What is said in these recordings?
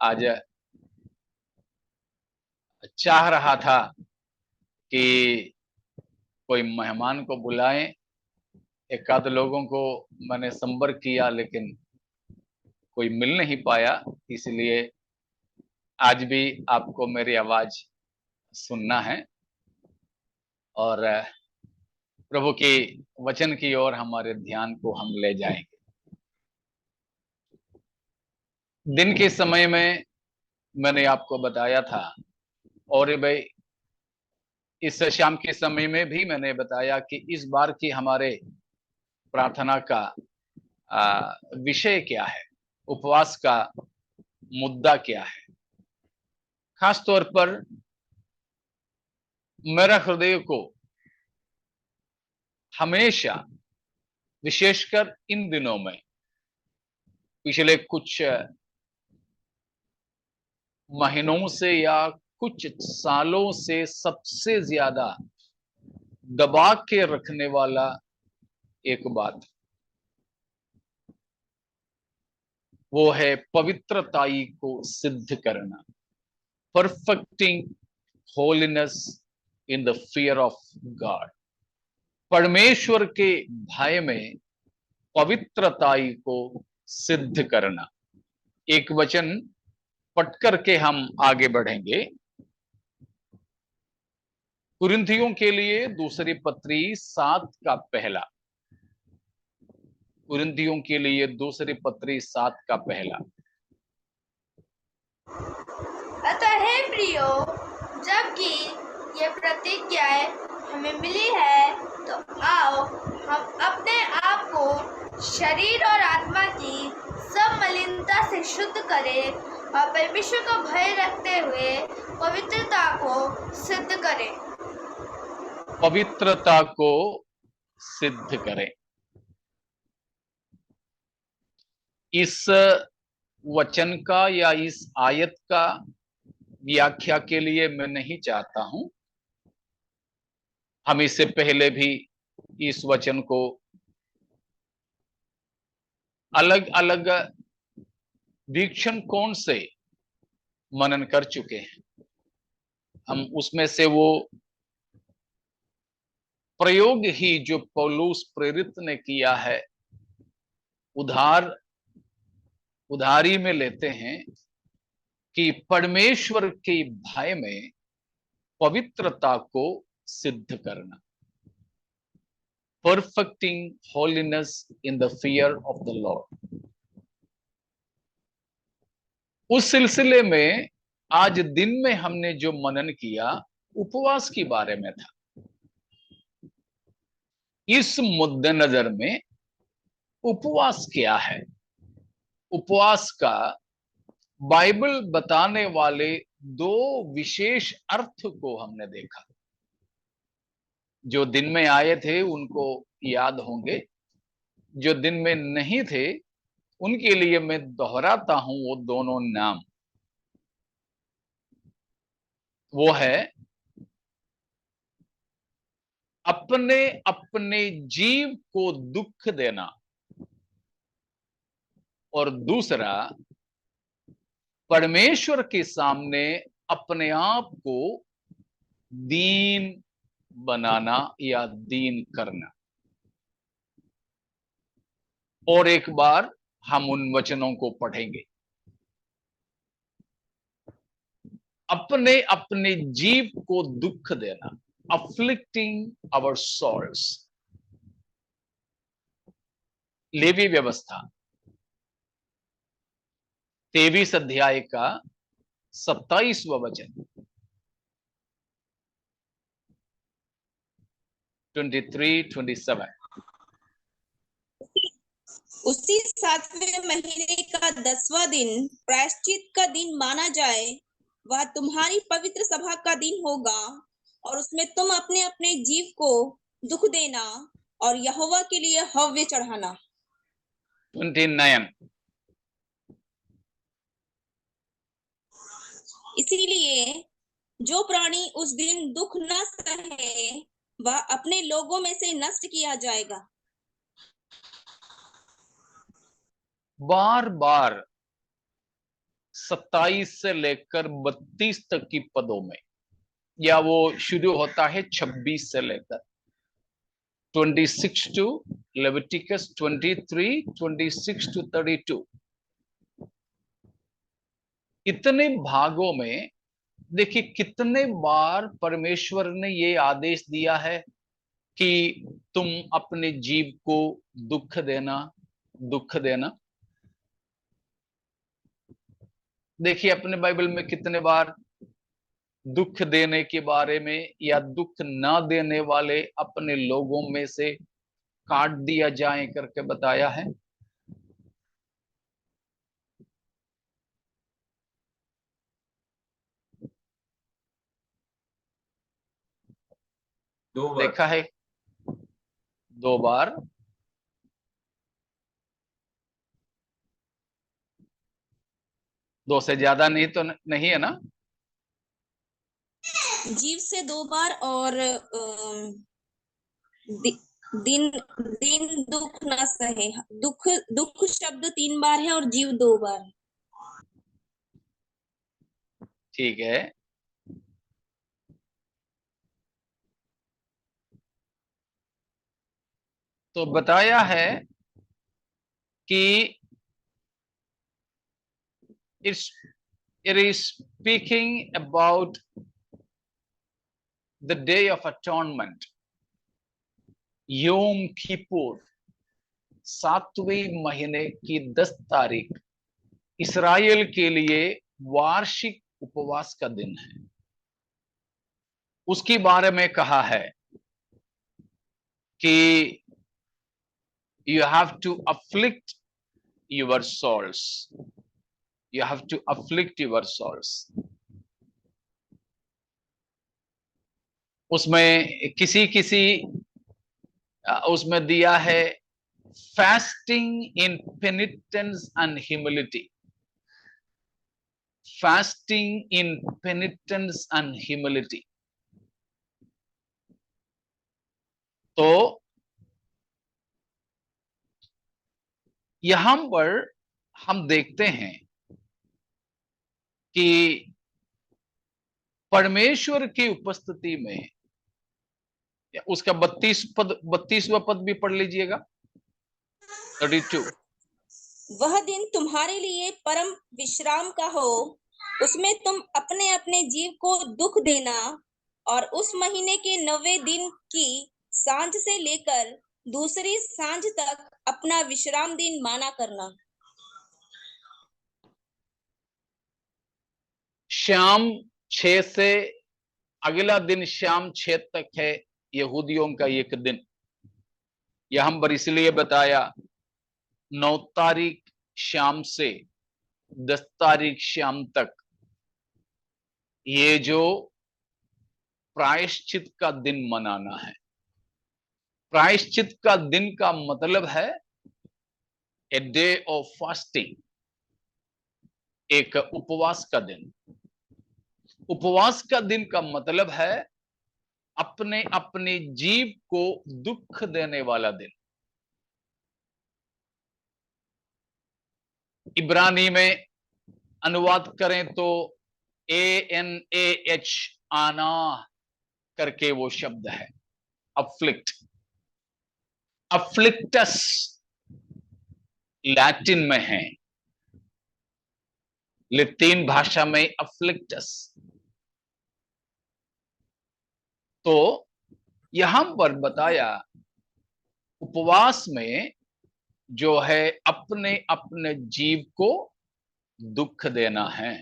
आज चाह रहा था कि कोई मेहमान को बुलाएं। एक आध लोगों को मैंने संपर्क किया, लेकिन कोई मिल नहीं पाया। इसलिए आज भी आपको मेरी आवाज सुनना है और प्रभु की वचन की ओर हमारे ध्यान को हम ले जाएंगे। दिन के समय में मैंने आपको बताया था, और भाई इस शाम के समय में भी मैंने बताया कि इस बार की हमारे प्रार्थना का विषय क्या है, उपवास का मुद्दा क्या है। खास तौर पर मेरा हृदय को हमेशा, विशेषकर इन दिनों में, पिछले कुछ महीनों से या कुछ सालों से सबसे ज्यादा दबा के रखने वाला एक बात, वो है पवित्रताई को सिद्ध करना, perfecting holiness in the fear of God. परमेश्वर के भय में पवित्रताई को सिद्ध करना। एक वचन पढ़ करके हम आगे बढ़ेंगे। कुरिन्थियों के लिए दूसरी पत्री 7 का पहला, कुरिन्थियों के लिए दूसरी पत्री 7 का पहला। अतः हे प्रियो, जबकि ये प्रतिज्ञाएं हमें मिली है, तो आओ हम अपने आप को शरीर और आत्मा की सब मलिनता से शुद्ध करें और परमेश्वर का भय रखते हुए पवित्रता को सिद्ध करें। पवित्रता को सिद्ध करें। इस वचन का या इस आयत का व्याख्या के लिए मैं नहीं चाहता हूं। हम इससे पहले भी इस वचन को अलग अलग वीक्षण कोण से मनन कर चुके हैं। हम उसमें से वो प्रयोग ही जो पौलुस प्रेरित ने किया है उधारी में लेते हैं कि परमेश्वर के भय में पवित्रता को सिद्ध करना, perfecting holiness in the fear of the Lord. उस सिलसिले में आज दिन में हमने जो मनन किया उपवास के बारे में था। इस मुद्देनजर में उपवास क्या है, उपवास का बाइबल बताने वाले दो विशेष अर्थ को हमने देखा। जो दिन में आए थे उनको याद होंगे, जो दिन में नहीं थे उनके लिए मैं दोहराता हूं वो दोनों नाम। वो है अपने अपने जीव को दुख देना, और दूसरा परमेश्वर के सामने अपने आप को दीन बनाना या दीन करना। और एक बार हम उन वचनों को पढ़ेंगे। अपने अपने जीव को दुख देना, अफ्लिक्टिंग आवर सोल्स। लेवी व्यवस्था 23 अध्याय का 27वां वचन, 23-27। उसी 7वें महीने का 10वां दिन प्रायश्चित का दिन माना जाए, वह तुम्हारी पवित्र सभा का दिन होगा, और उसमें तुम अपने अपने जीव को दुख देना और यहोवा के लिए हव्य चढ़ाना। 29। इसीलिए जो प्राणी उस दिन दुख न सहे, वह अपने लोगों में से नष्ट किया जाएगा। बार बार 27 से लेकर 32 तक की पदों में, या वो शुरू होता है 26 से लेकर 26 टू लेविटिकस 23, 26 टू 32, इतने भागों में देखिए कितने बार परमेश्वर ने ये आदेश दिया है कि तुम अपने जीव को दुख देना, दुख देना। देखिए अपने बाइबल में कितने बार दुख देने के बारे में या दुख ना देने वाले अपने लोगों में से काट दिया जाए करके बताया है। देखा है 2 बार। दो से ज्यादा नहीं तो नहीं है ना? जीव से 2 बार और दिन दिन दुख न सहे, दुख दुख शब्द 3 बार है और जीव 2 बार। ठीक है। तो बताया है कि it is speaking about the day of atonement, योम किपुर, 7वें महीने की 10 तारीख इस्राएल के लिए वार्षिक उपवास का दिन है। उसके बारे में कहा है कि you have to afflict your souls, you have to afflict your souls। उसमें उसमें दिया है fasting in penitence and humility, fasting in penitence and humility। तो यहां पर हम देखते हैं कि परमेश्वर की उपस्थिति में, उसका 32वां पद भी पढ़ लीजिएगा 32। वह दिन तुम्हारे लिए परम विश्राम का हो, उसमें तुम अपने अपने जीव को दुख देना और उस महीने के 9वें दिन की सांझ से लेकर दूसरी सांझ तक अपना विश्राम दिन माना करना। शाम 6 से अगला दिन शाम 6 तक है यहूदियों का एक दिन। यहां पर इसलिए बताया 9 तारीख शाम से 10 तारीख शाम तक ये जो प्रायश्चित का दिन मनाना है। प्रायश्चित का दिन का मतलब है ए डे ऑफ फास्टिंग, एक उपवास का दिन। उपवास का दिन का मतलब है अपने अपने जीव को दुख देने वाला दिन। इब्रानी में अनुवाद करें तो ANAH, आना करके वो शब्द है, अफ्लिक्ट। अफ्लिक्टस लैटिन में है, लैटिन भाषा में अफ्लिक्टस। तो यहां पर बताया उपवास में जो है अपने अपने जीव को दुख देना है।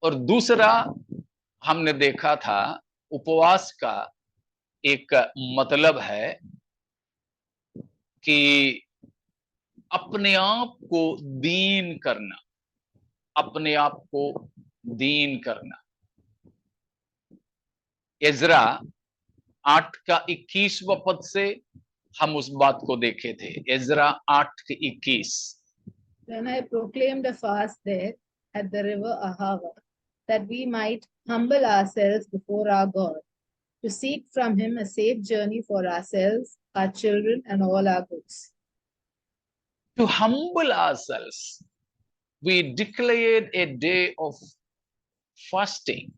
और दूसरा हमने देखा था उपवास का एक मतलब है कि अपने आप को दीन करना, अपने आप को दीन करना। एजरा 8 का 21वां पद से हम उस बात को देखे थे। एजरा 8 के 21। Then I proclaimed a fast there at the river Ahava, that we might humble ourselves before our God, to seek from him a safe journey for ourselves, our children, and all our goods. To humble ourselves, we declared a day of fasting.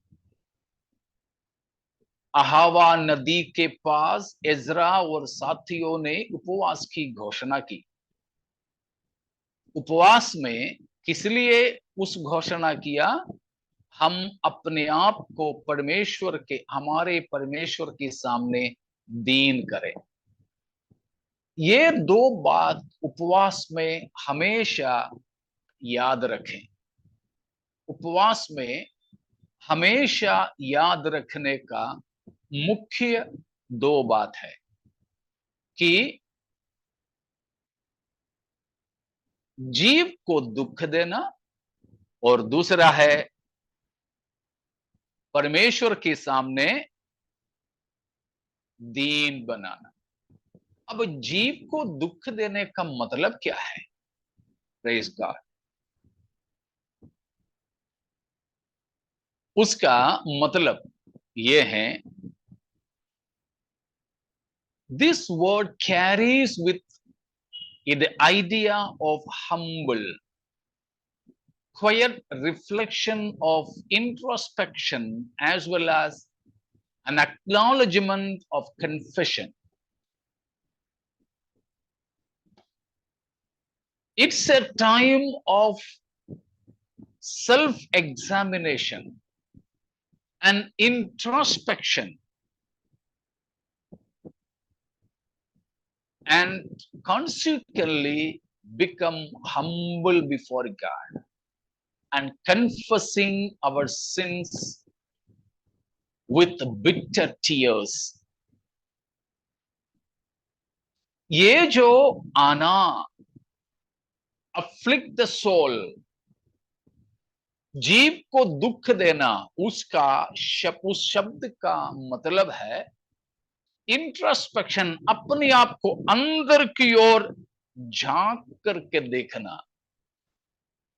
अहावा नदी के पास इज़रा और साथियों ने उपवास की घोषणा की। उपवास में किस लिए उस घोषणा किया? हम अपने आप को परमेश्वर के, हमारे परमेश्वर के सामने दीन करें। ये दो बात उपवास में हमेशा याद रखें। उपवास में हमेशा याद रखने का मुख्य दो बात है कि जीव को दुख देना और दूसरा है परमेश्वर के सामने दीन बनाना। अब जीव को दुख देने का मतलब क्या है? Praise God. उसका मतलब यह है, this word carries with it the idea of humble, quiet reflection of introspection as well as an acknowledgement of confession. It's a time of self-examination and introspection, and consequently become humble before God and confessing our sins with bitter tears. ये जो आना, afflict the soul, जीव को दुख देना, उसका उस शब्द का मतलब है इंट्रोस्पेक्शन, अपने आप को अंदर की ओर झांक करके देखना,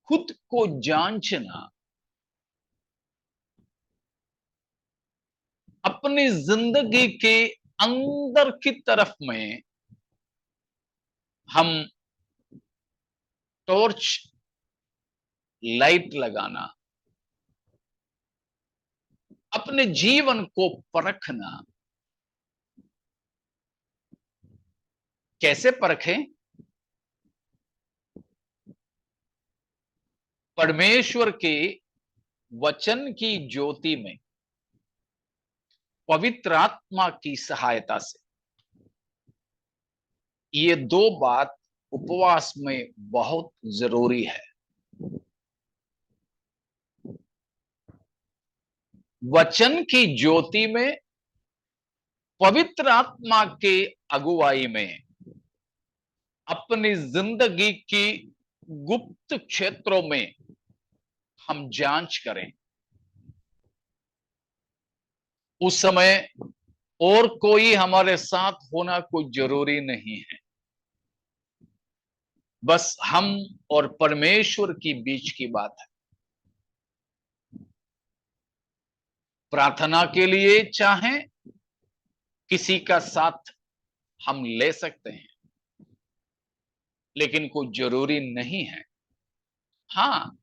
खुद को जांचना, अपनी जिंदगी के अंदर की तरफ में हम टॉर्च लाइट लगाना, अपने जीवन को परखना। कैसे परखें? परमेश्वर के वचन की ज्योति में, पवित्र आत्मा की सहायता से। ये दो बात उपवास में बहुत जरूरी है। वचन की ज्योति में, पवित्र आत्मा के अगुवाई में, अपनी जिंदगी की गुप्त क्षेत्रों में हम जांच करें। उस समय और कोई हमारे साथ होना कोई जरूरी नहीं है, बस हम और परमेश्वर की बीच की बात है। प्रार्थना के लिए चाहें किसी का साथ हम ले सकते हैं, लेकिन कोई जरूरी नहीं है। हाँ,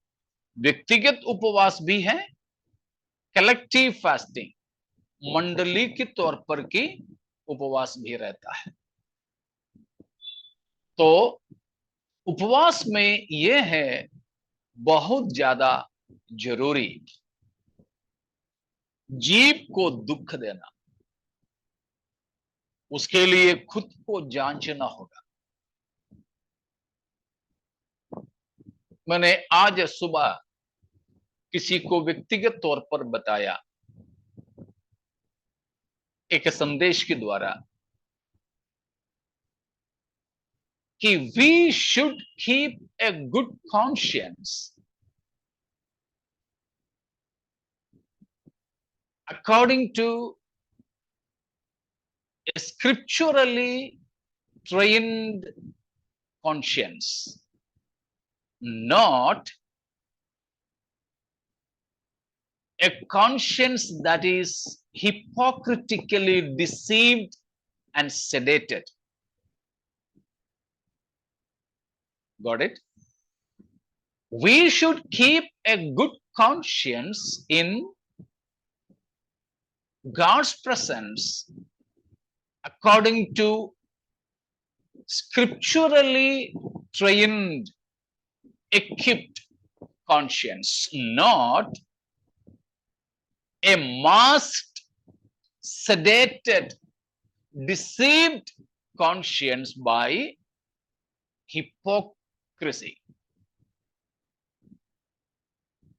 व्यक्तिगत उपवास भी है, कलेक्टिव फास्टिंग, मंडली के तौर पर की उपवास भी रहता है। तो उपवास में यह है बहुत ज्यादा जरूरी, जीव को दुख देना, उसके लिए खुद को जांचना होगा। मैंने आज सुबह किसी को व्यक्तिगत तौर पर बताया एक संदेश के द्वारा कि we should keep a good conscience according to a scripturally trained conscience, not a conscience that is hypocritically deceived and sedated. Got it? We should keep a good conscience in God's presence according to scripturally trained, equipped conscience, not a masked, sedated, deceived conscience by hypocrisy.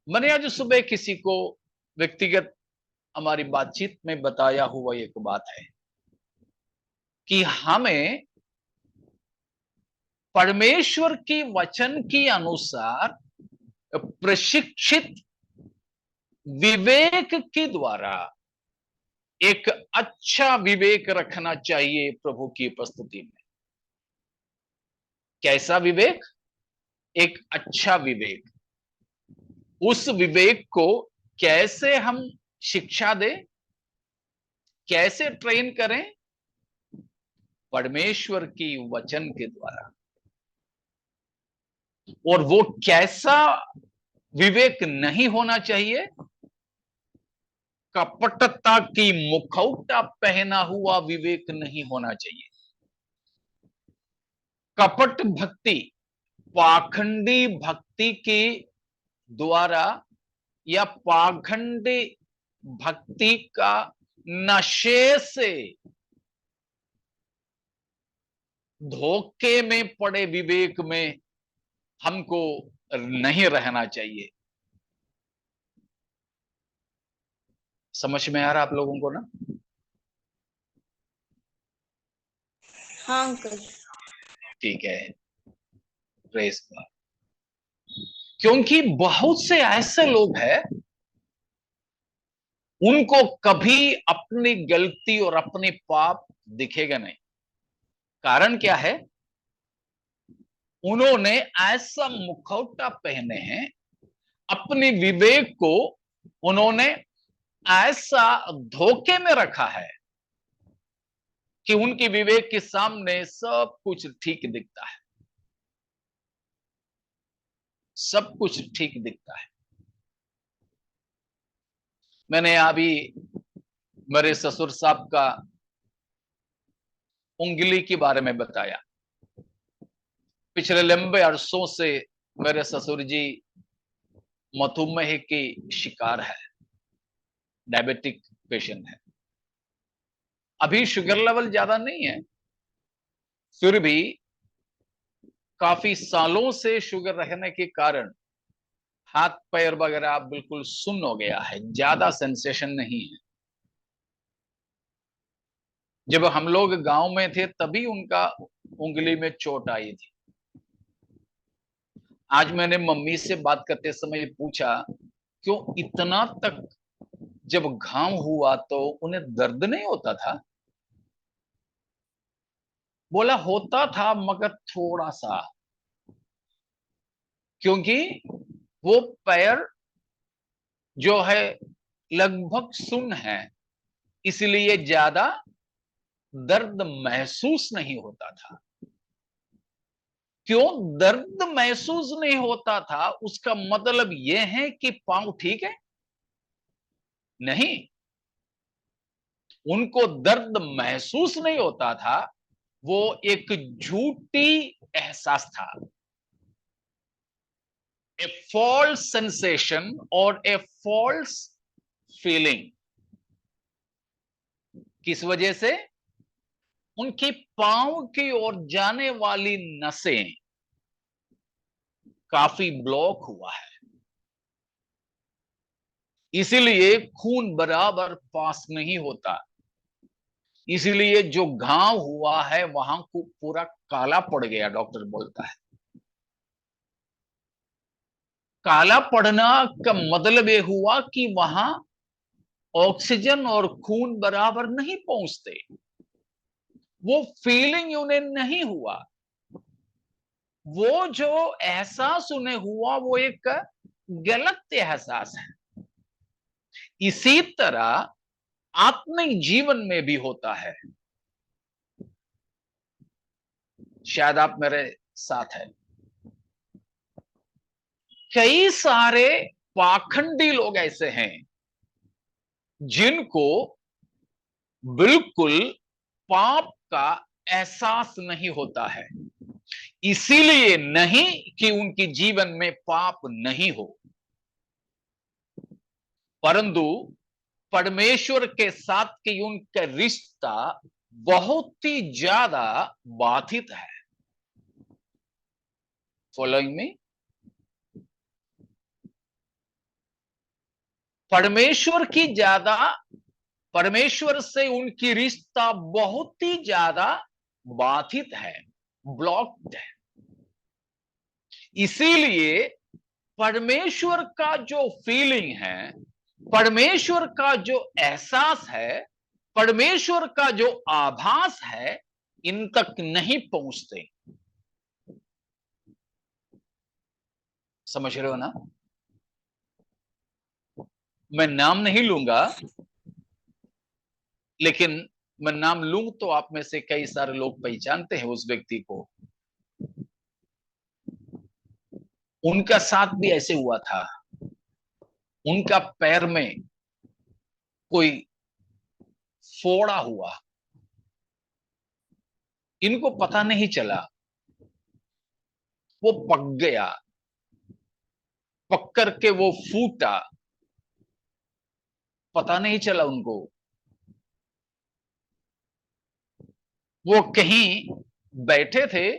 मैंने आज सुबह किसी को व्यक्तिगत हमारी बातचीत में बताया हुआ एक बात है कि हमें परमेश्वर की वचन के अनुसार प्रशिक्षित विवेक के द्वारा एक अच्छा विवेक रखना चाहिए प्रभु की उपस्थिति में। कैसा विवेक? एक अच्छा विवेक। उस विवेक को कैसे हम शिक्षा दें, कैसे ट्रेन करें? परमेश्वर की वचन के द्वारा। और वो कैसा विवेक नहीं होना चाहिए? कपटता की मुखौटा पहना हुआ विवेक नहीं होना चाहिए। कपट भक्ति, पाखंडी भक्ति के द्वारा या पाखंडी भक्ति का नशे से धोखे में पड़े विवेक में हमको नहीं रहना चाहिए। समझ में आ रहा आप लोगों को ना? हाँ अंकल। ठीक है, प्रेज गॉड। क्योंकि बहुत से ऐसे लोग हैं, उनको कभी अपनी गलती और अपने पाप दिखेगा नहीं। कारण क्या है? उन्होंने ऐसा मुखौटा पहने हैं, अपने विवेक को उन्होंने ऐसा धोखे में रखा है कि उनके विवेक के सामने सब कुछ ठीक दिखता है, सब कुछ ठीक दिखता है। मैंने अभी मेरे ससुर साहब का उंगली के बारे में बताया। पिछले लंबे अरसों से मेरे ससुर जी मधुमेह की शिकार है, डायबिटिक पेशेंट है। अभी शुगर लेवल ज्यादा नहीं है, फिर भी काफी सालों से शुगर रहने के कारण हाथ पैर वगैरह आप बिल्कुल सुन्न हो गया है, ज्यादा सेंसेशन नहीं है। जब हम लोग गांव में थे तभी उनका उंगली में चोट आई थी। आज मैंने मम्मी से बात करते समय पूछा, क्यों इतना तक जब घाव हुआ तो उन्हें दर्द नहीं होता था? बोला होता था मगर थोड़ा सा, क्योंकि वो पैर जो है लगभग सुन्न है, इसलिए ज्यादा दर्द महसूस नहीं होता था। क्यों दर्द महसूस नहीं होता था? उसका मतलब यह है कि पांव ठीक है? नहीं, उनको दर्द महसूस नहीं होता था, वो एक झूठी एहसास था, ए फॉल्स सेंसेशन और ए फॉल्स फीलिंग। किस वजह से? उनके पांव की ओर जाने वाली नसें काफी ब्लॉक हुआ है, इसीलिए खून बराबर पास नहीं होता। इसीलिए जो घाव हुआ है वहां को पूरा काला पड़ गया, डॉक्टर बोलता है। काला पड़ना का मतलब यह हुआ कि वहां ऑक्सीजन और खून बराबर नहीं पहुंचते, वो फीलिंग उन्हें नहीं हुआ, वो जो एहसास उन्हें हुआ वो एक गलत एहसास है। इसी तरह आत्मिक जीवन में भी होता है। शायद आप मेरे साथ हैं। कई सारे पाखंडी लोग ऐसे हैं जिनको बिल्कुल पाप का एहसास नहीं होता है, इसीलिए नहीं कि उनके जीवन में पाप नहीं हो, परंतु परमेश्वर के साथ की उनका रिश्ता बहुत ही ज्यादा बाधित है। फॉलोइंग में, परमेश्वर से उनकी रिश्ता बहुत ही ज्यादा बाधित है, ब्लॉक्ड है। इसीलिए परमेश्वर का जो फीलिंग है, परमेश्वर का जो एहसास है, परमेश्वर का जो आभास है, इन तक नहीं पहुंचते। समझ रहे हो ना? मैं नाम नहीं लूंगा, लेकिन मैं नाम लूं तो आप में से कई सारे लोग पहचानते हैं उस व्यक्ति को। उनका साथ भी ऐसे हुआ था। उनका पैर में कोई फोड़ा हुआ, इनको पता नहीं चला, वो पक गया, पक करके वो फूटा, पता नहीं चला उनको। वो कहीं बैठे थे,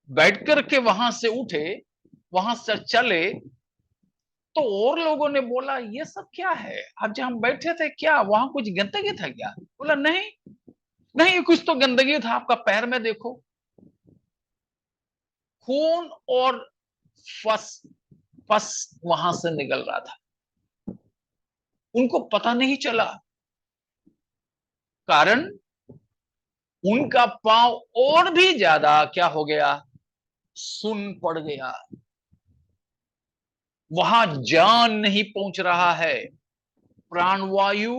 बैठ करके वहां से उठे, वहां से चले, तो और लोगों ने बोला ये सब क्या है, आज जहां हम बैठे थे क्या वहां कुछ गंदगी था क्या? बोला नहीं नहीं, कुछ तो गंदगी था, आपका पैर में देखो खून और फस फस वहां से निकल रहा था। उनको पता नहीं चला, कारण उनका पांव और भी ज्यादा क्या हो गया, सुन पड़ गया। वहां जान नहीं पहुंच रहा है, प्राणवायु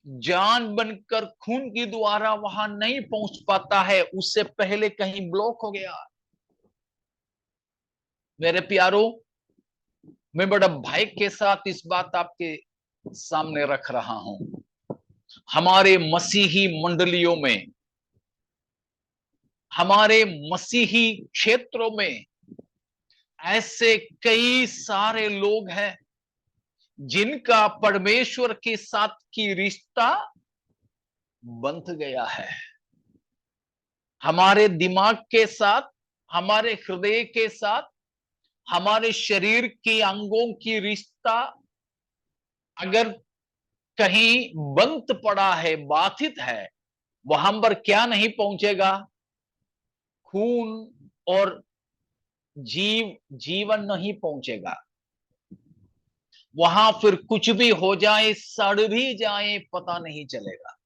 जान बनकर खून के द्वारा वहां नहीं पहुंच पाता है, उससे पहले कहीं ब्लॉक हो गया। मेरे प्यारो, मैं बड़ा भय के साथ इस बात आपके सामने रख रहा हूं। हमारे मसीही मंडलियों में, हमारे मसीही क्षेत्रों में ऐसे कई सारे लोग हैं जिनका परमेश्वर के साथ की रिश्ता बंध गया है। हमारे दिमाग के साथ, हमारे हृदय के साथ, हमारे शरीर के अंगों की रिश्ता अगर कहीं बंद पड़ा है, बाधित है, वहां पर क्या नहीं पहुंचेगा, खून और जीवन नहीं पहुंचेगा। वहां फिर कुछ भी हो जाए, सड़ भी जाए, पता नहीं चलेगा।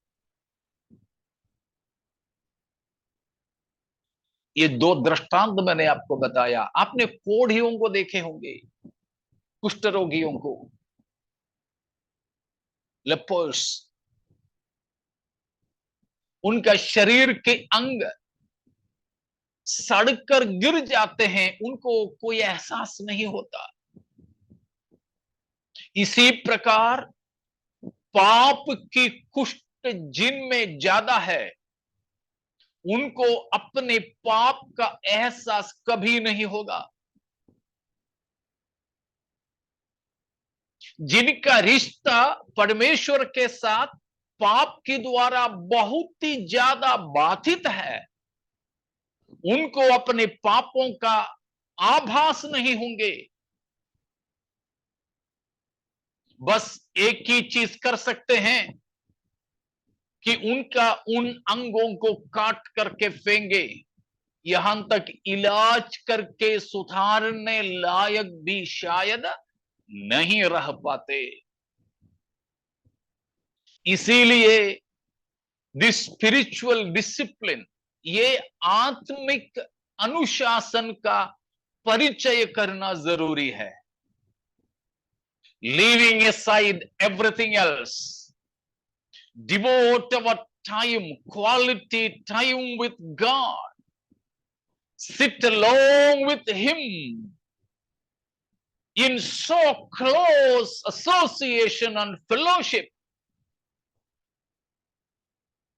ये दो दृष्टांत मैंने आपको बताया। आपने कोढ़ियों को देखे होंगे, कुष्ठ रोगियों को, लेपर्स, उनका शरीर के अंग सड़कर गिर जाते हैं, उनको कोई एहसास नहीं होता। इसी प्रकार पाप की कुष्ठ जिनमें ज्यादा है, उनको अपने पाप का एहसास कभी नहीं होगा। जिनका रिश्ता परमेश्वर के साथ पाप के द्वारा बहुत ही ज्यादा बाधित है, उनको अपने पापों का आभास नहीं होंगे। बस एक ही चीज कर सकते हैं कि उनका उन अंगों को काट करके फेंगे, यहां तक इलाज करके सुधारने लायक भी शायद नहीं रह पाते। इसीलिए दिस स्पिरिचुअल डिसिप्लिन, ये आत्मिक अनुशासन का परिचय करना जरूरी है। Leaving aside everything else, devote our time, quality time with God, sit along with Him, in so close association and fellowship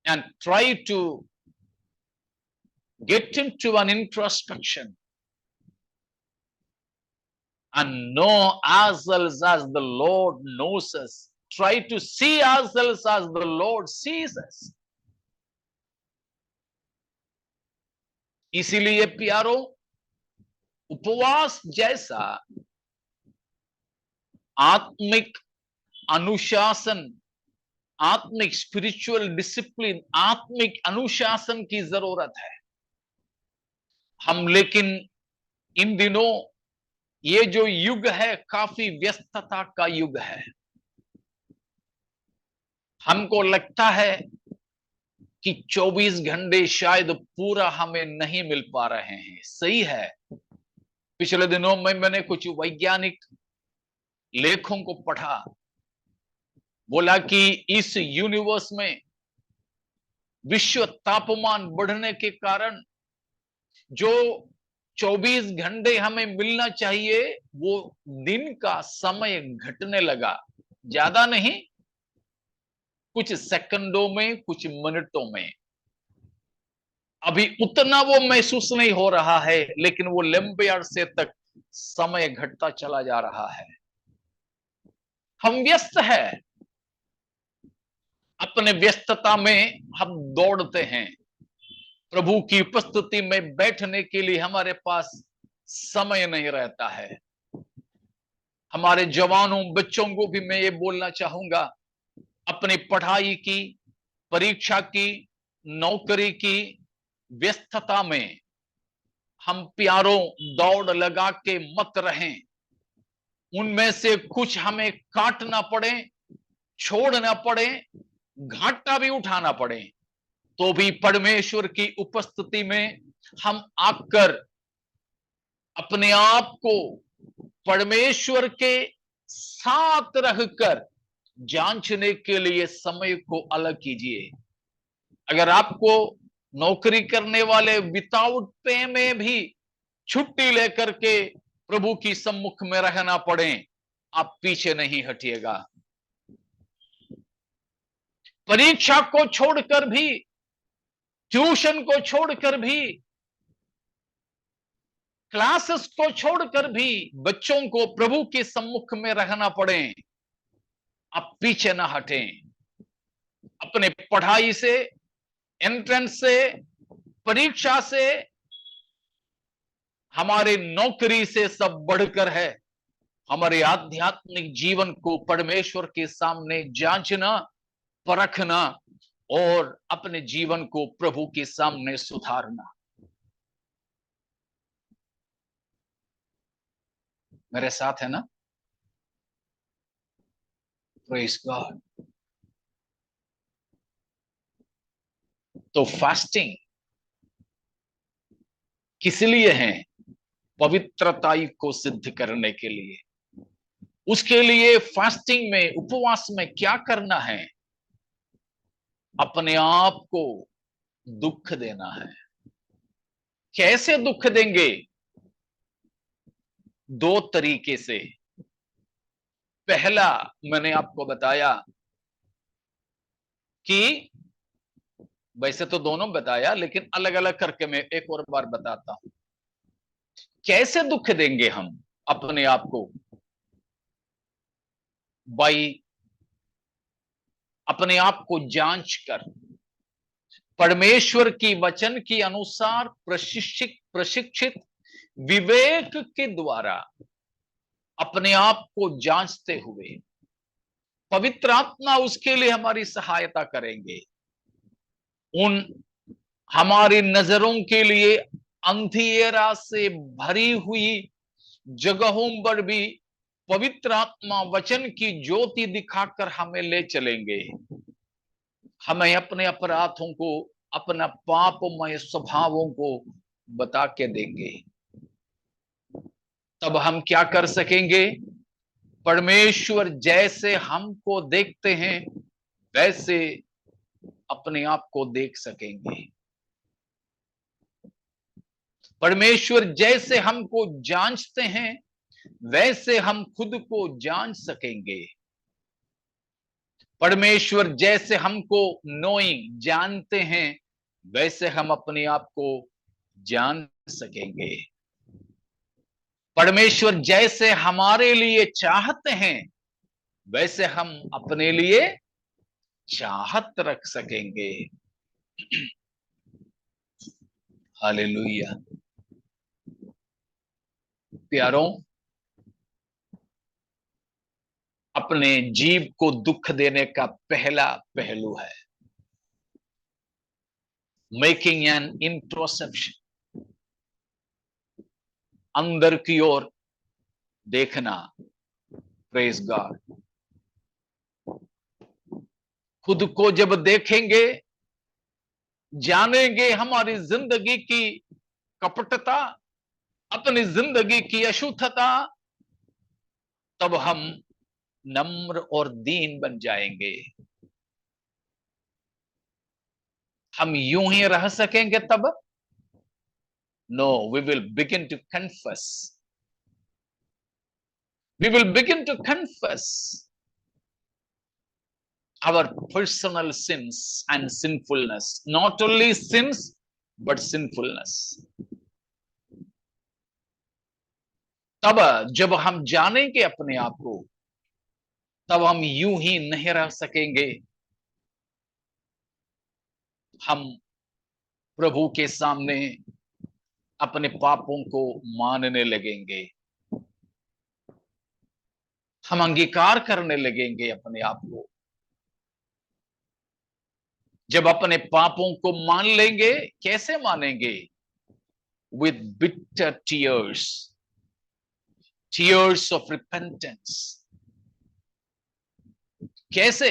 and try to get into an introspection and know ourselves as the Lord knows us. Try to see ourselves as the Lord sees us. इसीलिए प्यारो, उपवास जैसा आत्मिक अनुशासन, आत्मिक spiritual discipline, आत्मिक अनुशासन की जरूरत है। हम लेकिन इन दिनों ये जो युग है काफी व्यस्तता का युग है। हमको लगता है कि 24 घंटे शायद पूरा हमें नहीं मिल पा रहे हैं। सही है, पिछले दिनों में मैंने कुछ वैज्ञानिक लेखों को पढ़ा, बोला कि इस यूनिवर्स में विश्व तापमान बढ़ने के कारण जो 24 घंटे हमें मिलना चाहिए वो दिन का समय घटने लगा। ज्यादा नहीं, कुछ सेकंडों में, कुछ मिनटों में। अभी उतना वो महसूस नहीं हो रहा है, लेकिन वो लंबे अरसे तक समय घटता चला जा रहा है। हम व्यस्त है, अपने व्यस्तता में हम दौड़ते हैं। प्रभु की उपस्थिति में बैठने के लिए हमारे पास समय नहीं रहता है। हमारे जवानों, बच्चों को भी मैं ये बोलना चाहूंगा, अपनी पढ़ाई की, परीक्षा की, नौकरी की व्यस्तता में हम प्यारों दौड़ लगा के मत रहें। उनमें से कुछ हमें काटना पड़े, छोड़ना पड़े, घाटा भी उठाना पड़े, तो भी परमेश्वर की उपस्थिति में हम आकर अपने आप को परमेश्वर के साथ रहकर जांचने के लिए समय को अलग कीजिए। अगर आपको नौकरी करने वाले विदाउट पे में भी छुट्टी लेकर के प्रभु की सम्मुख में रहना पड़े, आप पीछे नहीं हटिएगा। परीक्षा को छोड़कर भी, ट्यूशन को छोड़कर भी, क्लासेस को छोड़कर भी बच्चों को प्रभु के सम्मुख में रहना पड़े, आप पीछे ना हटें। अपने पढ़ाई से, एंट्रेंस से, परीक्षा से, हमारे नौकरी से सब बढ़कर है हमारे आध्यात्मिक जीवन को परमेश्वर के सामने जांचना, परखना और अपने जीवन को प्रभु के सामने सुधारना। मेरे साथ है ना? Praise God. तो फास्टिंग किस लिए है? पवित्रता को सिद्ध करने के लिए। उसके लिए फास्टिंग में, उपवास में क्या करना है? अपने आप को दुख देना है। कैसे दुख देंगे? 2 तरीके से। पहला मैंने आपको बताया कि, वैसे तो दोनों बताया, लेकिन अलग अलग करके मैं एक और बार बताता हूं। कैसे दुख देंगे हम अपने आप को? बाई अपने आप को जांच कर, परमेश्वर की वचन के अनुसार प्रशिक्षित विवेक के द्वारा अपने आप को जांचते हुए पवित्र आत्मा उसके लिए हमारी सहायता करेंगे। उन हमारी नजरों के लिए अंधेरा से भरी हुई जगहों पर भी पवित्र आत्मा वचन की ज्योति दिखाकर हमें ले चलेंगे। हमें अपने अपराधों को, अपना पापमय स्वभावों को बता के देंगे। तब हम क्या कर सकेंगे? परमेश्वर जैसे हमको देखते हैं वैसे अपने आप को देख सकेंगे। परमेश्वर जैसे हमको जांचते हैं वैसे हम खुद को जान सकेंगे। परमेश्वर जैसे हमको नोइंग जानते हैं, वैसे हम अपने आप को जान सकेंगे। परमेश्वर जैसे हमारे लिए चाहते हैं, वैसे हम अपने लिए चाहत रख सकेंगे। हालेलुया। प्यारों, अपने जीव को दुख देने का पहला पहलू है मेकिंग एन इंट्रोस्पेक्शन, अंदर की ओर देखना। Praise God. खुद को जब देखेंगे, जानेंगे हमारी जिंदगी की कपटता, अपनी जिंदगी की अशुद्धता, तब हम नम्र और दीन बन जाएंगे। हम यूं ही रह सकेंगे तब? No, we will begin to confess. We will begin to confess our personal sins and sinfulness. Not only sins, but sinfulness. तब जब हम जानेंगे अपने आप को, तब हम यूं ही नहीं रह सकेंगे। हम प्रभु के सामने अपने पापों को मानने लगेंगे। हम अंगीकार करने लगेंगे अपने आप को। जब अपने पापों को मान लेंगे, कैसे मानेंगे? With bitter tears, tears of repentance. कैसे?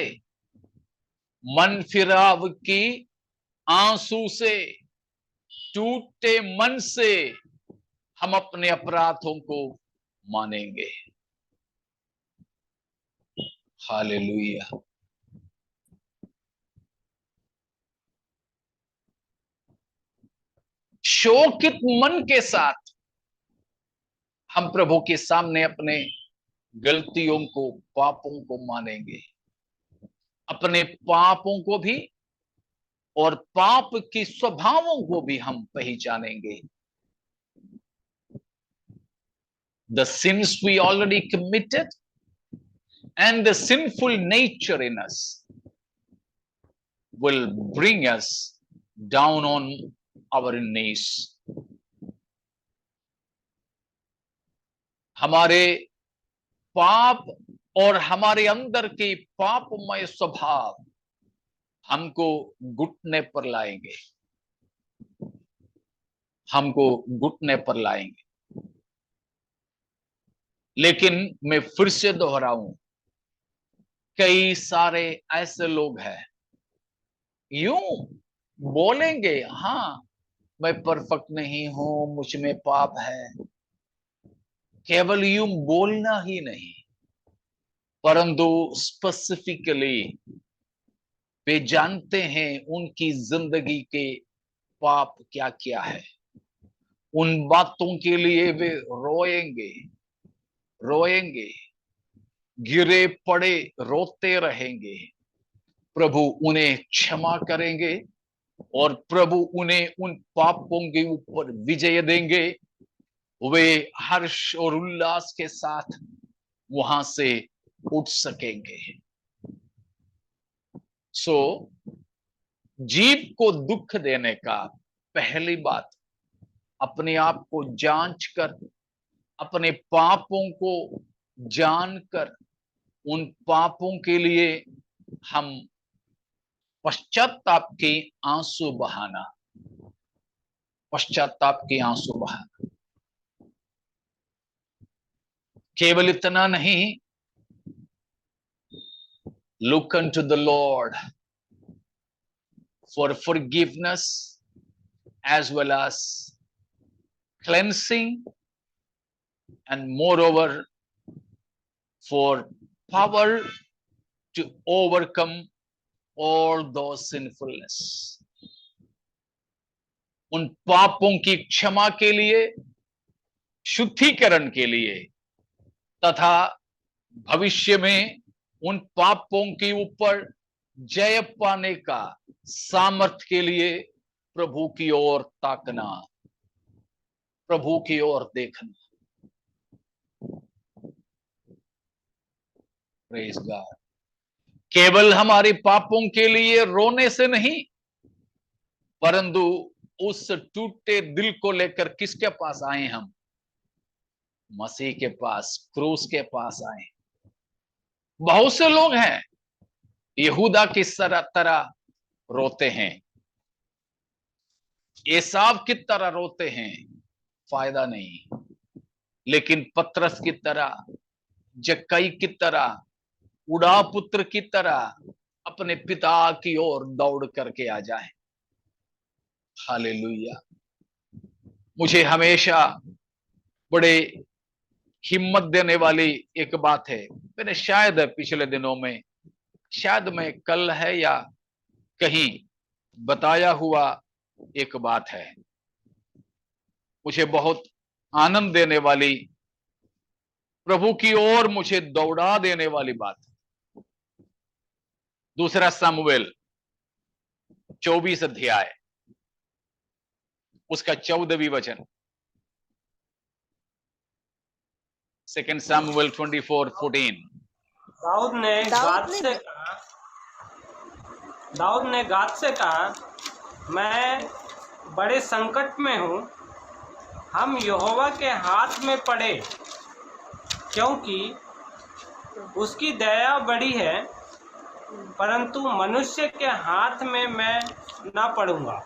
मन फिराव की आंसू से, टूटे मन से हम अपने अपराधों को मानेंगे। हालेलुया। शोकित मन के साथ हम प्रभु के सामने अपने गलतियों को, पापों को मानेंगे, अपने पापों को भी और पाप की स्वभावों को भी हम पहचानेंगे। The sins we already committed and the sinful nature in us will bring us down on our knees. हमारे पाप और हमारे अंदर के पापमय स्वभाव हमको घुटने पर लाएंगे, हमको घुटने पर लाएंगे। लेकिन मैं फिर से दोहराऊं, कई सारे ऐसे लोग हैं यूं बोलेंगे, हाँ मैं परफेक्ट नहीं हूं, मुझ में पाप है। केवल यूं बोलना ही नहीं, परंतु स्पेसिफिकली वे जानते हैं उनकी जिंदगी के पाप क्या क्या है। उन बातों के लिए वे रोएंगे, रोएंगे, गिरे पड़े रोते रहेंगे। प्रभु उन्हें क्षमा करेंगे और प्रभु उन्हें उन पापों के ऊपर विजय देंगे। वे हर्ष और उल्लास के साथ वहां से उठ सकेंगे। सो जीव को दुख देने का पहली बात, अपने आप को जांच कर, अपने पापों को जानकर उन पापों के लिए हम पश्चाताप के आंसू बहाना, पश्चाताप के आंसू बहाना। केवल इतना नहीं, look unto the Lord for forgiveness as well as cleansing, and moreover for power to overcome all those sinfulness. उन पापों की क्षमा के लिए, शुद्धिकरण के लिए तथा भविष्य में उन पापों के ऊपर जय पाने का सामर्थ के लिए प्रभु की ओर ताकना, प्रभु की ओर देखना। Praise God. केवल हमारे पापों के लिए रोने से नहीं, परंतु उस टूटे दिल को लेकर किसके पास आए हम? मसीह के पास, क्रूस के पास आए। बहुत से लोग हैं यहूदा की तरह रोते हैं, एसाव की तरह रोते हैं, फायदा नहीं। लेकिन पतरस की तरह, जक्कई की तरह, उड़ा पुत्र की तरह अपने पिता की ओर दौड़ करके आ जाए। हालेलुया। मुझे हमेशा बड़े हिम्मत देने वाली एक बात है, मैंने शायद पिछले दिनों में, शायद मैं कल है या कहीं बताया हुआ एक बात है, मुझे बहुत आनंद देने वाली, प्रभु की ओर मुझे दौड़ा देने वाली बात। दूसरा सामुएल 24 अध्याय, उसका 14वीं वचन। सेकंड सामुएल 24:14। दाऊद ने गाद से कहा, मैं बड़े संकट में हूँ, हम यहोवा के हाथ में पड़े, क्योंकि उसकी दया बड़ी है, परंतु मनुष्य के हाथ में मैं ना पड़ूंगा।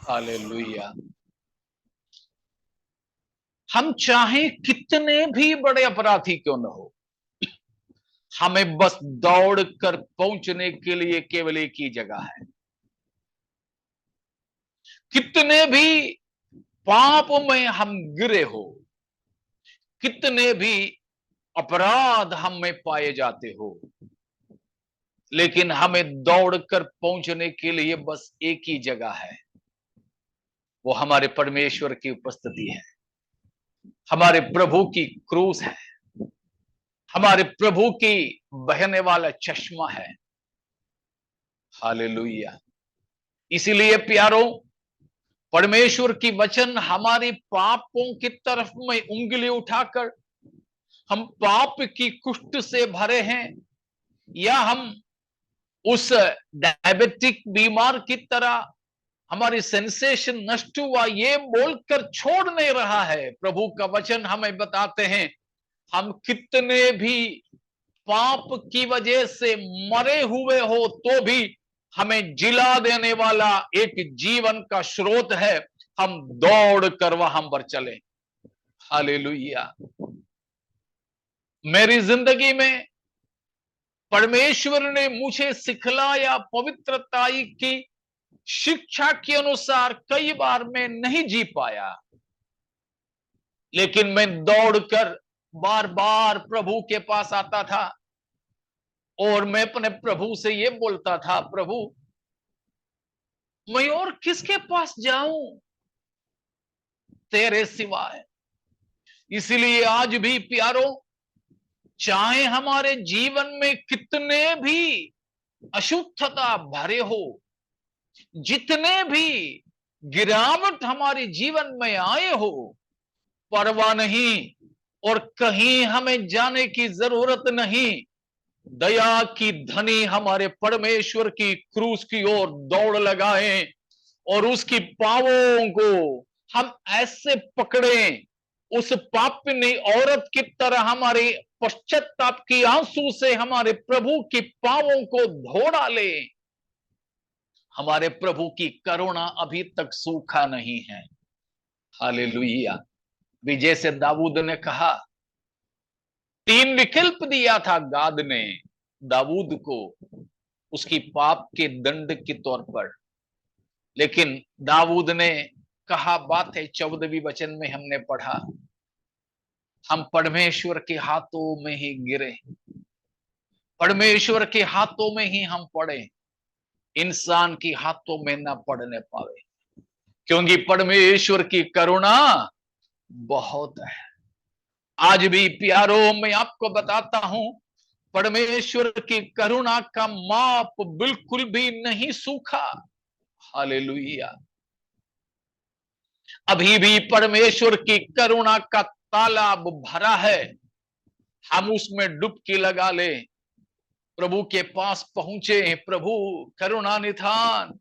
हालेलुया। हम चाहे कितने भी बड़े अपराधी क्यों न हो, हमें बस दौड़ कर पहुंचने के लिए केवल एक ही जगह है। कितने भी पाप में हम गिरे हो, कितने भी अपराध हम में पाए जाते हो, लेकिन हमें दौड़कर पहुंचने के लिए बस एक ही जगह है, वो हमारे परमेश्वर की उपस्थिति है, हमारे प्रभु की क्रूस है, हमारे प्रभु की बहने वाला चश्मा है। हालेलुया। इसीलिए प्यारों, परमेश्वर की वचन हमारी पापों की तरफ में उंगली उठाकर, हम पाप की कुष्ठ से भरे हैं या हम उस डायबिटिक बीमार की तरह हमारी सेंसेशन नष्ट हुआ, ये बोलकर छोड़ नहीं रहा है। प्रभु का वचन हमें बताते हैं, हम कितने भी पाप की वजह से मरे हुए हो तो भी हमें जिला देने वाला एक जीवन का स्रोत है, हम दौड़ कर वहां पर चले। हालेलुया। मेरी जिंदगी में परमेश्वर ने मुझे सिखलाया, पवित्रता की शिक्षा के अनुसार कई बार मैं नहीं जी पाया, लेकिन मैं दौड़कर बार बार प्रभु के पास आता था और मैं अपने प्रभु से ये बोलता था, प्रभु मैं और किसके पास जाऊं तेरे सिवाय। इसलिए आज भी प्यारों, चाहे हमारे जीवन में कितने भी अशुद्धता भरे हो, जितने भी गिरावट हमारे जीवन में आए हो, परवाह नहीं और कहीं हमें जाने की जरूरत नहीं। दया की धनी हमारे परमेश्वर की क्रूस की ओर दौड़ लगाएं और उसकी पांवों को हम ऐसे पकड़ें, उस पापिनी औरत की तरह हमारे पश्चाताप की आंसू से हमारे प्रभु की पांवों को धो डाले। हमारे प्रभु की करुणा अभी तक सूखा नहीं है। हालेलुया। भी जैसे दाऊद ने कहा, 3 विकल्प दिया था गाद ने दाऊद को उसकी पाप के दंड के तौर पर, लेकिन दाऊद ने कहा, बात है 14वीं वचन में हमने पढ़ा, हम परमेश्वर के हाथों में ही गिरे, परमेश्वर के हाथों में ही हम पड़े, इंसान के हाथों में ना पड़ने पावे, क्योंकि परमेश्वर की करुणा बहुत है। आज भी प्यारों मैं आपको बताता हूं, परमेश्वर की करुणा का माप बिल्कुल भी नहीं सूखा। हालेलुया। अभी भी परमेश्वर की करुणा का तालाब भरा है। हम उसमें डुबकी लगा ले, प्रभु के पास पहुंचे। प्रभु करुणा निधान,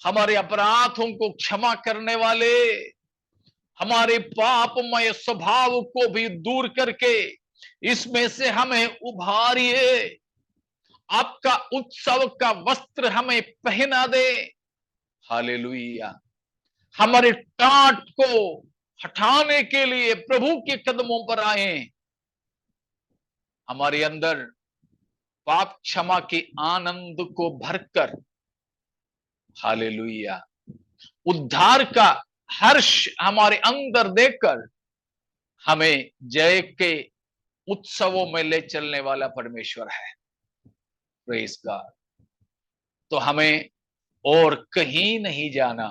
हमारे अपराधों को क्षमा करने वाले, हमारे पापमय स्वभाव को भी दूर करके इसमें से हमें उभारिए। आपका उत्सव का वस्त्र हमें पहना दे। हालेलुया। हमारे टाट को हटाने के लिए प्रभु के कदमों पर आए। हमारे अंदर पाप क्षमा के आनंद को भरकर, हालेलुया, उद्धार का हर्ष हमारे अंदर देकर हमें जय के उत्सवों में ले चलने वाला परमेश्वर है। Praise God. तो हमें और कहीं नहीं जाना,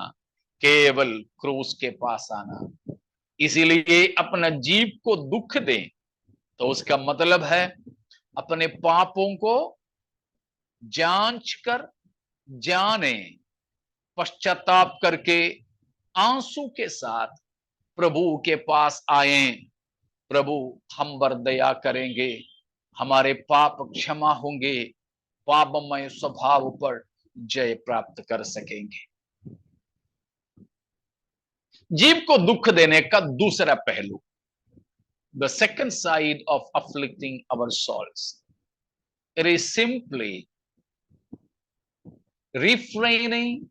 केवल क्रूस के पास आना। इसीलिए अपना जीव को दुख दें, तो उसका मतलब है अपने पापों को जांच कर जाने, पश्चाताप करके आंसू के साथ प्रभु के पास आए। प्रभु हम पर दया करेंगे, हमारे पाप क्षमा होंगे, पापमय स्वभाव पर जय प्राप्त कर सकेंगे। जीव को दुख देने का दूसरा पहलू, the second side of afflicting our souls, it is simply refraining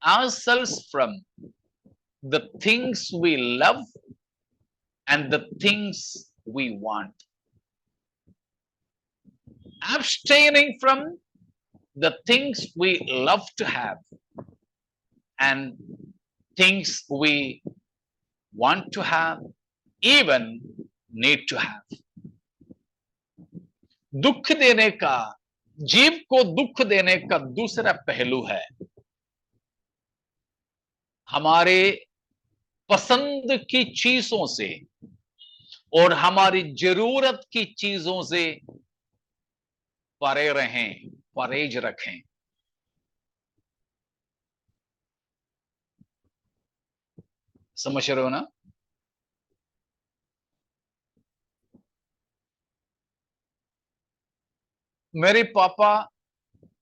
ourselves from the things we love and the things we want. Abstaining from the things we love to have and things we want to have, even need to have. दुख देने का, जीव को दुख देने का दूसरा पहलू है हमारे पसंद की चीजों से और हमारी जरूरत की चीजों से परे रहें, परहेज रखें। समझ रहे हो ना? मेरे पापा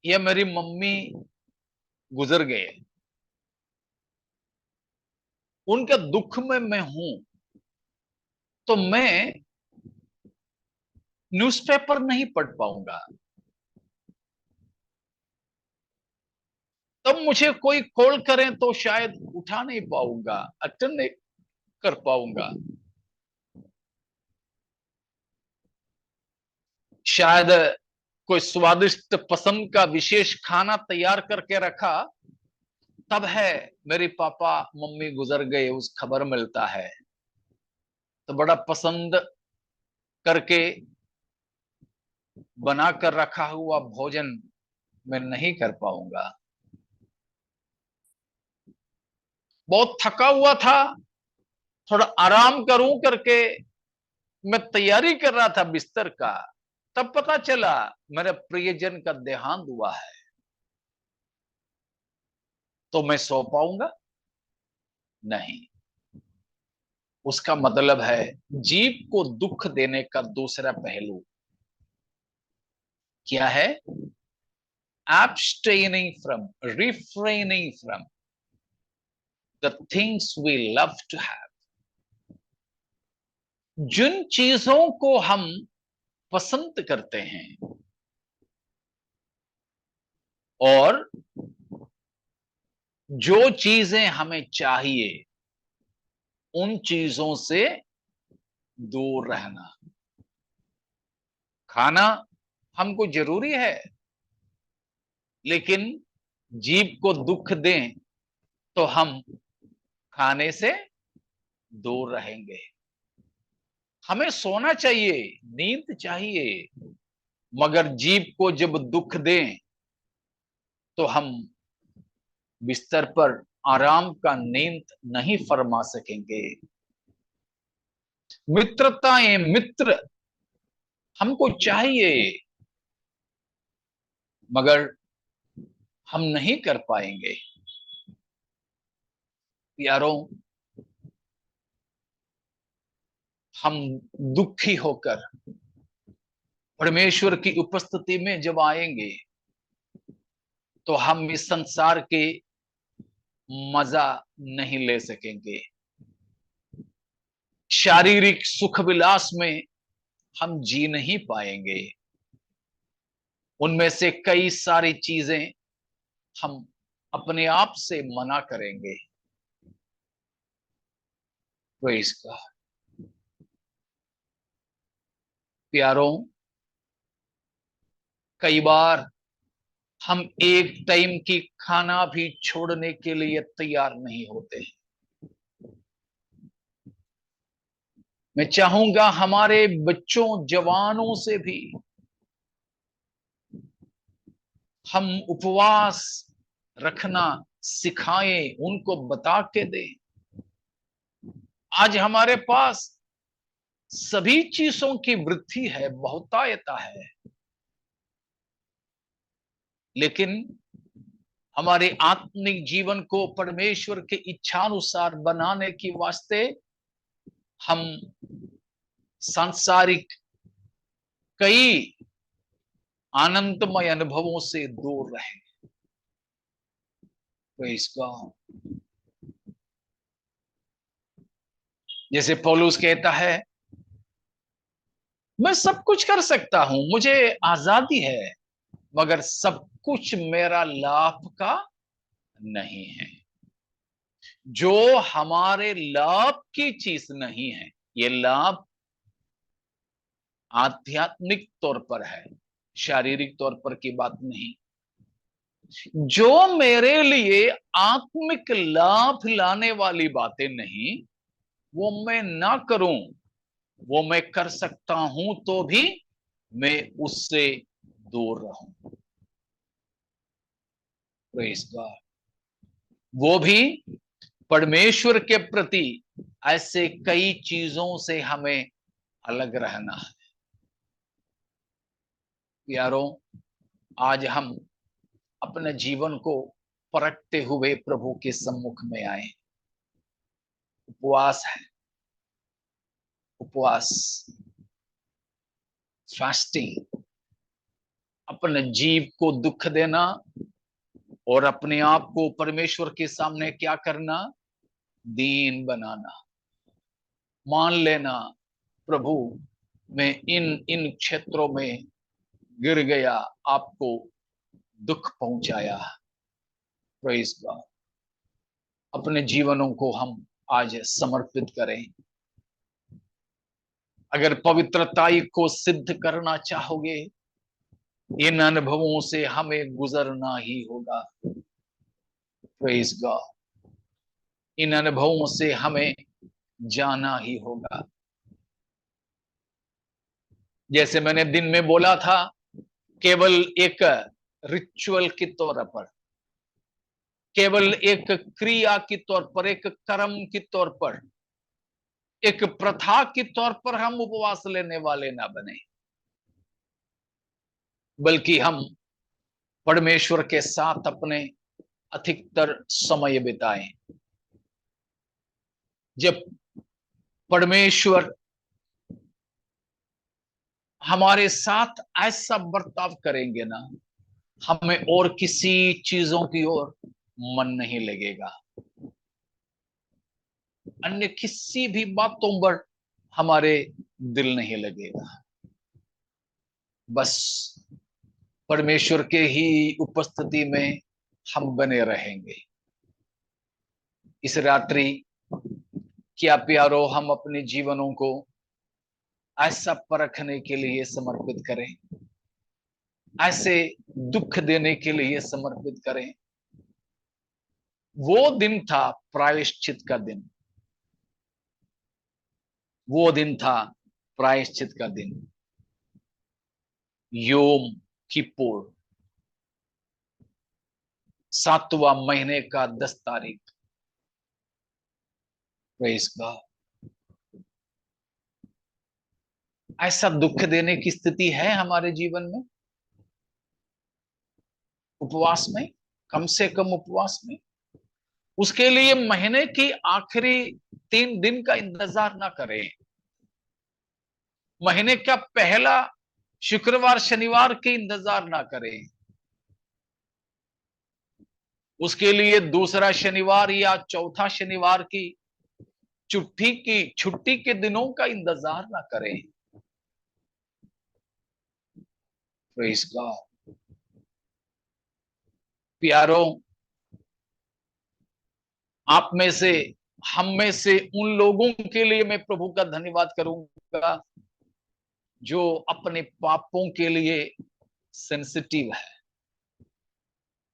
या मेरी मम्मी गुजर गए, उनका दुख में मैं हूं, तो मैं न्यूज़पेपर नहीं पढ़ पाऊंगा। तब मुझे कोई कॉल करें तो शायद उठा नहीं पाऊंगा, अटेंड नहीं कर पाऊंगा। शायद कोई स्वादिष्ट पसंद का विशेष खाना तैयार करके रखा, तब है मेरे पापा मम्मी गुजर गए उस खबर मिलता है, तो बड़ा पसंद करके बनाकर रखा हुआ भोजन मैं नहीं कर पाऊंगा। बहुत थका हुआ था, थोड़ा आराम करूं करके मैं तैयारी कर रहा था बिस्तर का, तब पता चला मेरे प्रियजन का देहांत हुआ है। तो मैं सो पाऊंगा? नहीं। उसका मतलब है जीव को दुख देने का दूसरा पहलू क्या है? abstaining from, refraining from the things we love to have. जिन चीजों को हम पसंद करते हैं और जो चीजें हमें चाहिए, उन चीजों से दूर रहना। खाना हमको जरूरी है, लेकिन जीव को दुख दें तो हम खाने से दूर रहेंगे। हमें सोना चाहिए, नींद चाहिए, मगर जीव को जब दुख दें तो हम बिस्तर पर आराम का नींद नहीं फरमा सकेंगे। मित्रताएं, मित्र हमको चाहिए, मगर हम नहीं कर पाएंगे। यारों, हम दुखी होकर परमेश्वर की उपस्थिति में जब आएंगे तो हम इस संसार के मजा नहीं ले सकेंगे। शारीरिक सुख विलास में हम जी नहीं पाएंगे। उनमें से कई सारी चीजें हम अपने आप से मना करेंगे। Praise God. प्यारों, कई बार हम एक टाइम की खाना भी छोड़ने के लिए तैयार नहीं होते। मैं चाहूंगा हमारे बच्चों, जवानों से भी हम उपवास रखना सिखाएं, उनको बता के दें। आज हमारे पास सभी चीजों की वृद्धि है, बहुतायता है, लेकिन हमारे आत्मिक जीवन को परमेश्वर के इच्छानुसार बनाने की वास्ते हम सांसारिक कई आनंदमय अनुभवों से दूर रहे। Praise God. जैसे पौलुस कहता है, मैं सब कुछ कर सकता हूं, मुझे आजादी है, मगर सब कुछ मेरा लाभ का नहीं है। जो हमारे लाभ की चीज नहीं है, ये लाभ आध्यात्मिक तौर पर है, शारीरिक तौर पर की बात नहीं। जो मेरे लिए आत्मिक लाभ लाने वाली बातें नहीं, वो मैं ना करूं, वो मैं कर सकता हूं तो भी मैं उससे दूर रहूं। Praise God. वो भी परमेश्वर के प्रति ऐसे कई चीजों से हमें अलग रहना है। यारों, आज हम अपने जीवन को परखते हुए प्रभु के सम्मुख में आए। उपवास है, उपवास, फास्टिंग, अपने जीव को दुख देना और अपने आप को परमेश्वर के सामने क्या करना, दीन बनाना, मान लेना, प्रभु मैं इन इन क्षेत्रों में गिर गया, आपको दुख पहुंचाया। Praise God. अपने जीवनों को हम आज समर्पित करें। अगर पवित्रताई को सिद्ध करना चाहोगे, इन अनुभवों से हमें गुजरना ही होगा। Praise God. इन अनुभवों से हमें जाना ही होगा। जैसे मैंने दिन में बोला था, केवल एक रिचुअल के तौर पर, केवल एक क्रिया के तौर पर, एक कर्म के तौर पर, एक प्रथा के तौर पर हम उपवास लेने वाले ना बने, बल्कि हम परमेश्वर के साथ अपने अधिकतर समय बिताएं। जब परमेश्वर हमारे साथ ऐसा बर्ताव करेंगे ना, हमें और किसी चीजों की ओर मन नहीं लगेगा, अन्य किसी भी बातों पर हमारे दिल नहीं लगेगा। बस परमेश्वर के ही उपस्थिति में हम बने रहेंगे। इस रात्रि क्या प्यारो, हम अपने जीवनों को ऐसा परखने के लिए समर्पित करें, ऐसे दुख देने के लिए समर्पित करें। वो दिन था प्रायश्चित का दिन, वो दिन था प्रायश्चित का दिन, योम किपुर, 7वां महीने का 10 तारीख। Praise God. ऐसा दुख देने की स्थिति है हमारे जीवन में? उपवास में, कम से कम उपवास में। उसके लिए महीने की आखिरी 3 दिन का इंतजार ना करें। महीने का पहला शुक्रवार शनिवार की इंतजार ना करें। उसके लिए दूसरा शनिवार या चौथा शनिवार की छुट्टी के दिनों का इंतजार ना करें। Praise God. प्यारों, आप में से, हम में से उन लोगों के लिए मैं प्रभु का धन्यवाद करूंगा जो अपने पापों के लिए सेंसिटिव है,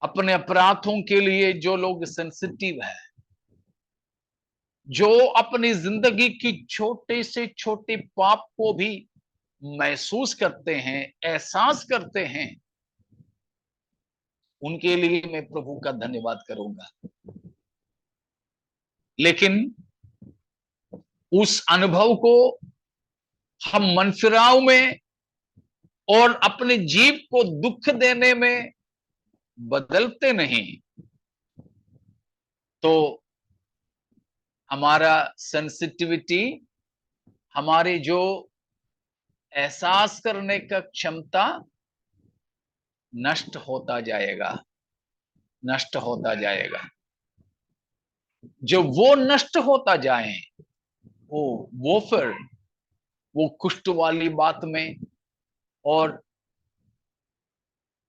अपने अपराधों के लिए जो लोग सेंसिटिव है, जो अपनी जिंदगी की छोटे से छोटे पाप को भी महसूस करते हैं, एहसास करते हैं, उनके लिए मैं प्रभु का धन्यवाद करूंगा। लेकिन उस अनुभव को हम मनफिराव में और अपने जीव को दुख देने में बदलते नहीं, तो हमारा सेंसिटिविटी, हमारे जो एहसास करने का क्षमता नष्ट होता जाएगा, नष्ट होता जाएगा। जो वो नष्ट होता जाए, वो फिर वो कुष्ठ वाली बात में और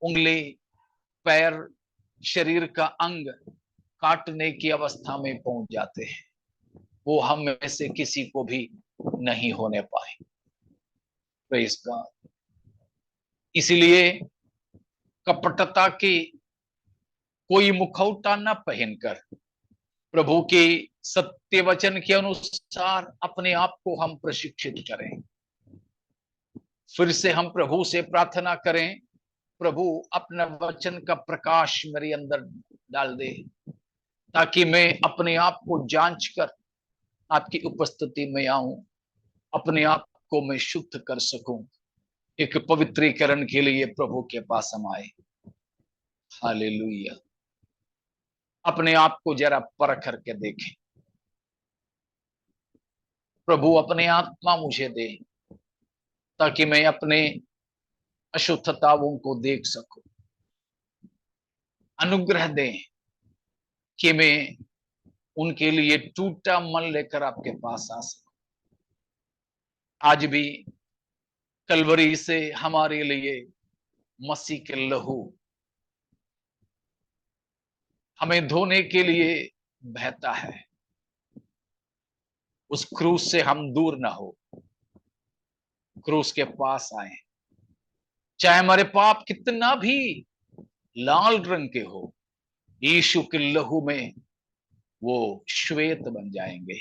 उंगली, पैर, शरीर का अंग काटने की अवस्था में पहुंच जाते हैं। वो हम में से किसी को भी नहीं होने पाए। Praise God. इसलिए कपटता की कोई मुखौटा न पहनकर प्रभु के सत्य वचन के अनुसार अपने आप को हम प्रशिक्षित करें। फिर से हम प्रभु से प्रार्थना करें, प्रभु अपना वचन का प्रकाश मेरे अंदर डाल दे, ताकि मैं अपने आप को जांच कर आपकी उपस्थिति में आऊं, अपने आप को मैं शुद्ध कर सकूं। एक पवित्रीकरण के लिए प्रभु के पास हम आए। हालेलुया। अपने आप को जरा परख करके देखें। प्रभु अपने आत्मा मुझे दे, ताकि मैं अपने अशुद्धताओं को देख सकूं। अनुग्रह दें कि मैं उनके लिए टूटा मन लेकर आपके पास आ सकूं। आज भी कलवरी से हमारे लिए मसीह के लहू हमें धोने के लिए बहता है। उस क्रूस से हम दूर ना हो, क्रूस के पास आए। चाहे हमारे पाप कितना भी लाल रंग के हो, यीशु के लहू में वो श्वेत बन जाएंगे।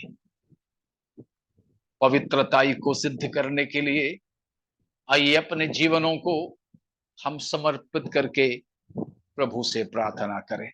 पवित्रताई को सिद्ध करने के लिए आइए अपने जीवनों को हम समर्पित करके प्रभु से प्रार्थना करें।